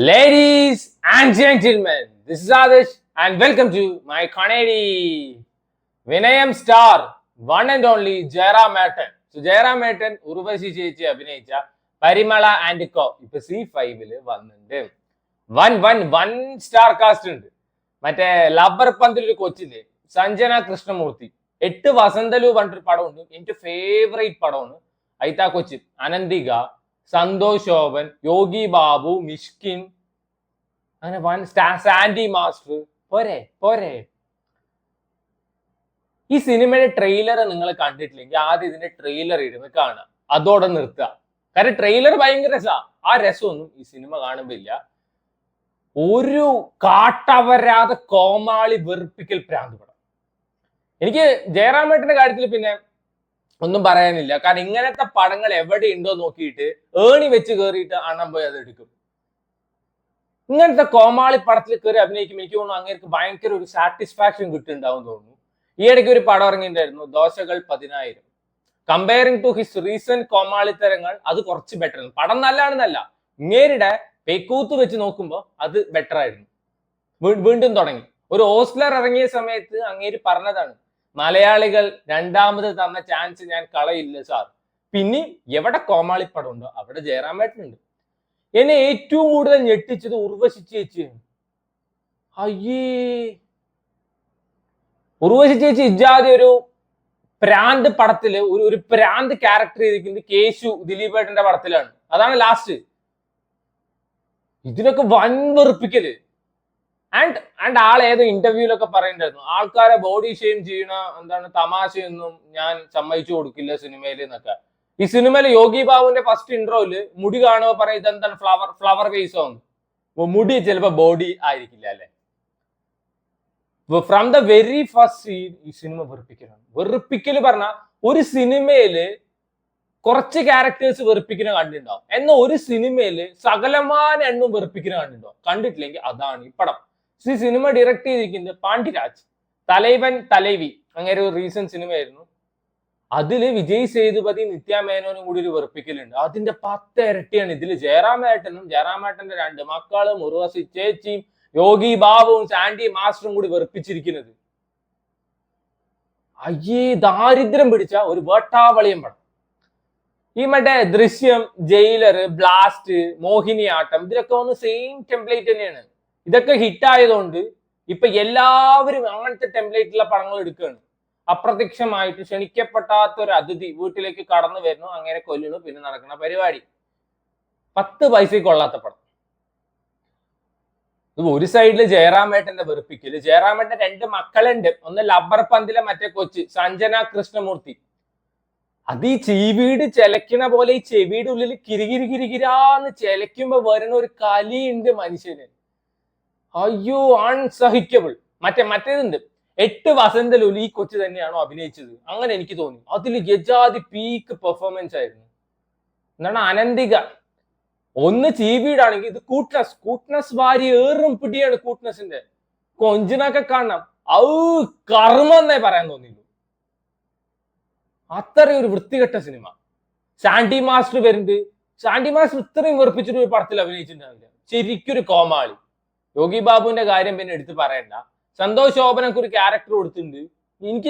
Ladies and gentlemen, this is Adesh and welcome to my comedy. Vinayam star, one and only Jairam Merton. So Jairam Merton, Urvashi ചേച്ചി അഭിനയിച്ച പരിമള and കോ ഇപ്പൊ C5 വന്നിട്ടുണ്ട്. One star cast ഉണ്ട്. മറ്റേ ലബ്ബർ പന്തിൽ ഒരു കൊച്ചില്ലേ സഞ്ജന കൃഷ്ണമൂർത്തി 8 വസന്തലു പറഞ്ഞൊരു പടമുണ്ട്. എനിക്ക് ഫേവറേറ്റ് പടമാണ്. ഐത്താ കൊച്ചിൻ, അനന്തിക, സന്തോഷ് ശോഭൻ, യോഗി ബാബു, മിഷ്കിൻ, അങ്ങനെ വൻ സാൻഡി മാസ്റ്റർ. പോരെ പോരെ. ഈ സിനിമയുടെ ട്രെയിലർ നിങ്ങൾ കണ്ടിട്ടില്ലെങ്കിൽ ആദ്യം ഇതിന്റെ ട്രെയിലർ ഇരുന്ന് കാണുക, അതോടെ നിർത്തുക. കാരണം ട്രെയിലർ ഭയങ്കര രസമാണ്. ആ രസമൊന്നും ഈ സിനിമ കാണുമ്പോ ഇല്ല. ഒരു കാട്ടവരാതെ കോമാളി വെറുപ്പിക്കൽ പ്രാന്ത് പടം. എനിക്ക് ജയറാമേട്ടന്റെ കാര്യത്തിൽ പിന്നെ ഒന്നും പറയാനില്ല. കാരണം ഇങ്ങനത്തെ പടങ്ങൾ എവിടെ ഉണ്ടോ നോക്കിയിട്ട് ഏണി വെച്ച് കയറിയിട്ട് അണ്ണം പോയി അത് എടുക്കും. ഇങ്ങനത്തെ കോമാളി പടത്തിൽ കയറി അഭിനയിക്കുമ്പോൾ എനിക്ക് തോന്നുന്നു അങ്ങേർക്ക് ഭയങ്കര ഒരു സാറ്റിസ്ഫാക്ഷൻ കിട്ടുന്നുണ്ടാവും തോന്നുന്നു. ഈ ഇടയ്ക്ക് ഒരു പടം ഇറങ്ങിയിട്ടുണ്ടായിരുന്നു, ദോശകൾ 10,000. കമ്പയറിംഗ് ടു ഹിസ് റീസെന്റ് കോമാളിത്തരങ്ങൾ അത് കുറച്ച് ബെറ്റർ ആണ്. പടം നല്ലതാണെന്നല്ല, ഇങ്ങേരുടെ പേക്കൂത്ത് വെച്ച് നോക്കുമ്പോൾ അത് ബെറ്റർ ആയിരുന്നു. വീണ്ടും തുടങ്ങി. ഒരു ഓസ്ലർ ഇറങ്ങിയ സമയത്ത് അങ്ങേര് പറഞ്ഞതാണ്, മലയാളികൾ രണ്ടാമത് തന്ന ചാൻസ് ഞാൻ കളയില്ല സാർ. പിന്നെ എവിടെ കോമാളിപ്പടം ഉണ്ടോ അവിടെ ജയറാമേട്ടനുണ്ട്. എന്നെ ഏറ്റവും കൂടുതൽ ഞെട്ടിച്ചത് ഉർവശി ചേച്ചിയാണ്. അയ്യേ, ഉർവശി ചേച്ചി ഇജാതി ഒരു പ്രാന്ത് പടത്തില് ഒരു പ്രാന്ത് ക്യാരക്ടർ ചെയ്തിരിക്കുന്നത് കേശു ദിലീപേട്ടന്റെ പടത്തിലാണ്. അതാണ് ലാസ്റ്റ്. ഇതിനൊക്കെ വൻ വെറുപ്പിക്കല്. ആൻഡ് ആൾ ഏതോ ഇന്റർവ്യൂലൊക്കെ പറയുന്നുണ്ടായിരുന്നു, ആൾക്കാരെ ബോഡി ഷെയിം ചെയ്യണ എന്താണ് തമാശയൊന്നും ഞാൻ സമ്മതിച്ചു കൊടുക്കില്ല സിനിമയിൽ എന്നൊക്കെ. ഈ സിനിമയിൽ യോഗി ബാബുവിന്റെ ഫസ്റ്റ് ഇൻട്രോയില് മുടി കാണുമ്പോൾ പറയും ഇതെന്താണ് ഫ്ലവർ ഫേസ് ആണ്. മുടി ചിലപ്പോ ബോഡി ആയിരിക്കില്ല അല്ലെ. From the very first scene ഈ സിനിമ വെറുപ്പിക്കലാണ്. വെറുപ്പിക്കല് പറഞ്ഞ ഒരു സിനിമയില് കുറച്ച് ക്യാരക്ടേഴ്സ് വെറുപ്പിക്കുന്ന കണ്ടിട്ടുണ്ടാവും, എന്നാൽ ഒരു സിനിമയില് സകലമാന എണ്ണം വെറുപ്പിക്കുന്ന കണ്ടിട്ടുണ്ടാവും. കണ്ടിട്ടില്ലെങ്കിൽ അതാണ് ഈ പടം. ഈ സിനിമ ഡയറക്ട് ചെയ്തിരിക്കുന്നത് പാണ്ഡിരാജ്. തലൈവൻ തലൈവി അങ്ങനെ ഒരു റീസെന്റ് സിനിമയായിരുന്നു. അതില് വിജയ് സേതുപതി, നിത്യ മേനോനും കൂടി ഒരു വെറുപ്പിക്കലുണ്ട്. അതിന്റെ 10 ഇരട്ടിയാണ് ഇതില് ജയറാമേട്ടനും ജയറാമേട്ടന്റെ 2 മക്കളും ഉർവശി ചേച്ചിയും യോഗി ബാബുവും സാൻഡി മാസ്റ്ററും കൂടി വെറുപ്പിച്ചിരിക്കുന്നത്. അയ്യേ, ദാരിദ്ര്യം പിടിച്ച ഒരു വേട്ടാവളിയം പടം. ഈ മറ്റേ ദൃശ്യം, ജയിലർ, ബ്ലാസ്റ്റ്, മോഹിനിയാട്ടം ഇതിലൊക്കെ ഒന്ന് സെയിം ടെംപ്ലേറ്റ് തന്നെയാണ്. ഇതൊക്കെ ഹിറ്റ് ആയതുകൊണ്ട് ഇപ്പൊ എല്ലാവരും അങ്ങനത്തെ ടെംപ്ലേറ്റുള്ള പടങ്ങൾ എടുക്കുകയാണ്. അപ്രത്യക്ഷമായിട്ട് ക്ഷണിക്കപ്പെട്ടാത്ത ഒരു അതിഥി വീട്ടിലേക്ക് കടന്നു വരുന്നു, അങ്ങനെ കൊല്ലുന്നു, പിന്നെ നടക്കുന്ന പരിപാടി. 10 പൈസക്ക് കൊള്ളാത്ത പടം. ഒരു സൈഡില് ജയറാമേട്ടന്റെ വെറുപ്പിക്കല്. ജയറാമേട്ടന്റെ 2 മക്കളുണ്ട്. ഒന്ന് ലബ്ബർ പന്തിലെ മറ്റേ കൊച്ച് സഞ്ജന കൃഷ്ണമൂർത്തി. അത് ഈ ചീവീട് ചെലക്കണ പോലെ ഈ ചെവിയുടെ ഉള്ളിൽ കിരികിരികിരികിരാന്ന് ചെലക്കുമ്പോ വരുന്ന ഒരു കലിയുണ്ട് മനുഷ്യന്. അയ്യോ, അൺസഹിക്കബിൾ. മറ്റേതുണ്ട് 8 വസന്തലൂല് ഈ കൊച്ചു തന്നെയാണോ അഭിനയിച്ചത്? അങ്ങനെ എനിക്ക് തോന്നി. അതിൽ ഗജാതി പീക്ക് പെർഫോമൻസ് ആയിരുന്നു. എന്താണ് അനന്തിക. ഒന്ന് ചീവീടാണെങ്കിൽ ഇത് കൂട്ട്നസ് വാരി ഏറും പിടിയാണ്. കൂട്ട്നസിന്റെ കൊഞ്ചിനൊക്കെ കാണാം. കർമ്മ എന്നേ പറയാൻ തോന്നിയുള്ളൂ. അത്രയും ഒരു വൃത്തികെട്ട സിനിമ. സാൻഡി മാസ്റ്റർ വരുന്നുണ്ട്. സാൻഡി മാസ്റ്റർ ഇത്രയും വെറുപ്പിച്ചിട്ട് ഒരു പടത്തിൽ അഭിനയിച്ചിട്ടുണ്ടാവില്ല. ശരിക്കൊരു കോമാളി. യോഗി ബാബുവിന്റെ കാര്യം പിന്നെ എടുത്ത് പറയണ്ട. സന്തോഷ് ശോഭനക്ക് ഒരു ക്യാരക്ടർ കൊടുത്തിട്ടുണ്ട്.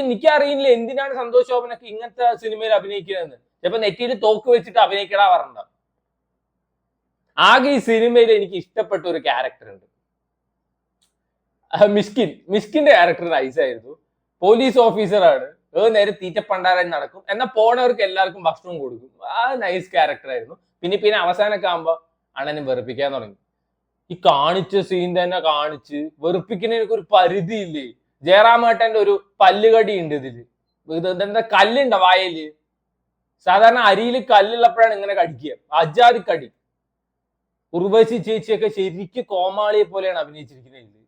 എനിക്കറിയില്ല എന്തിനാണ് സന്തോഷ് ശോഭനക്ക് ഇങ്ങനത്തെ സിനിമയിൽ അഭിനയിക്കുന്നതെന്ന്. ചിലപ്പോ നെറ്റിയിൽ തോക്ക് വെച്ചിട്ട് അഭിനയിക്കടാ പറഞ്ഞ. ആകെ ഈ സിനിമയിൽ എനിക്ക് ഇഷ്ടപ്പെട്ട ഒരു ക്യാരക്ടർ ഉണ്ട്, മിഷ്കിന്റെ ക്യാരക്ടർ നൈസായിരുന്നു. പോലീസ് ഓഫീസറാണ്, നേരെ തീറ്റപ്പണ്ടാരൻ നടക്കും, എന്നാൽ പോണവർക്ക് എല്ലാവർക്കും ഭക്ഷണവും കൊടുക്കും. ആ നൈസ് ക്യാരക്ടർ ആയിരുന്നു. പിന്നെ അവസാനമൊക്കെ ആകുമ്പോ അണ്ണനും വെറുപ്പിക്കാൻ തുടങ്ങി. ഈ കാണിച്ച സീൻ തന്നെ കാണിച്ച് വെറുപ്പിക്കുന്നതിനൊക്കെ ഒരു പരിധി ഇല്ലേ. ജയറാമേട്ടന്റെ ഒരു പല്ലുകടി ഉണ്ട് ഇതില്. എന്താ കല്ലുണ്ട വായല്. സാധാരണ അരിയിൽ കല്ലുള്ളപ്പോഴാണ് ഇങ്ങനെ കടിക്കുക. അജാതി കടി. ഉർവശി ചേച്ചിയൊക്കെ ശരിക്കും കോമാളിയെ പോലെയാണ് അഭിനയിച്ചിരിക്കുന്നത്.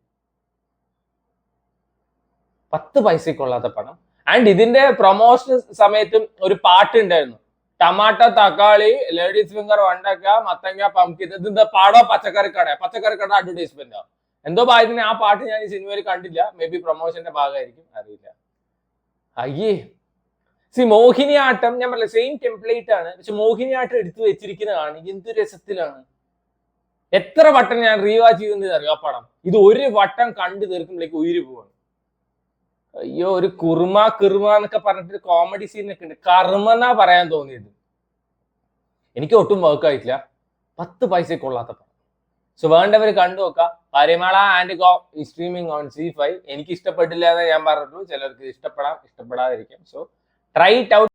10 പൈസക്ക് കൊള്ളാത്ത പടം. ആൻഡ് ഇതിന്റെ പ്രൊമോഷൻ സമയത്തും ഒരു പാട്ട് ഉണ്ടായിരുന്നു, ടമാറ്റോ തക്കാളി ലേഡീസ് ഫിംഗർ വണ്ടക്ക മത്തങ്ങ പംകിൻ. ഇത് പാടോ പച്ചക്കറിക്കട അഡ്വർടൈസ്മെന്റോ എന്തോ ഭാഗ്യത്തിന് ആ പാട്ട് ഞാൻ ഈ സിനിമയിൽ കണ്ടില്ല. മേ ബി പ്രൊമോഷന്റെ ഭാഗമായിരിക്കും, അറിയില്ല. അയ്യേ, മോഹിനിയാട്ടം ഞാൻ പറഞ്ഞ സെയിം ടെംപ്ലേറ്റ് ആണ്, പക്ഷെ മോഹിനിയാട്ടം എടുത്തു വെച്ചിരിക്കുന്നതാണ് എന്ത് രസത്തിലാണ്. എത്ര വട്ടം ഞാൻ റീവാച്ച് ചെയ്തെന്ന് അറിയോ ആ പടം. ഇത് ഒരു വട്ടം കണ്ടു തീർക്കുമ്പോഴേക്ക് ഉയിര് പോവാണ്. അയ്യോ, ഒരു കുറുമ എന്നൊക്കെ പറഞ്ഞിട്ട് കോമഡി സീനൊക്കെ ഉണ്ട്. കർമ്മ എന്നാ പറയാൻ തോന്നിയത്. എനിക്ക് ഒട്ടും വർക്ക് ആയിട്ടില്ല. 10 പൈസ കൊള്ളാത്ത പടം. സോ വേണ്ടവർ കണ്ടു നോക്കാം. Parimala and go streaming on ZEE5. എനിക്ക് ഇഷ്ടപ്പെട്ടില്ല എന്ന് ഞാൻ പറഞ്ഞിട്ടുള്ളൂ. ചിലർക്ക് ഇഷ്ടപ്പെടാം, ഇഷ്ടപ്പെടാതിരിക്കാം. So try it out.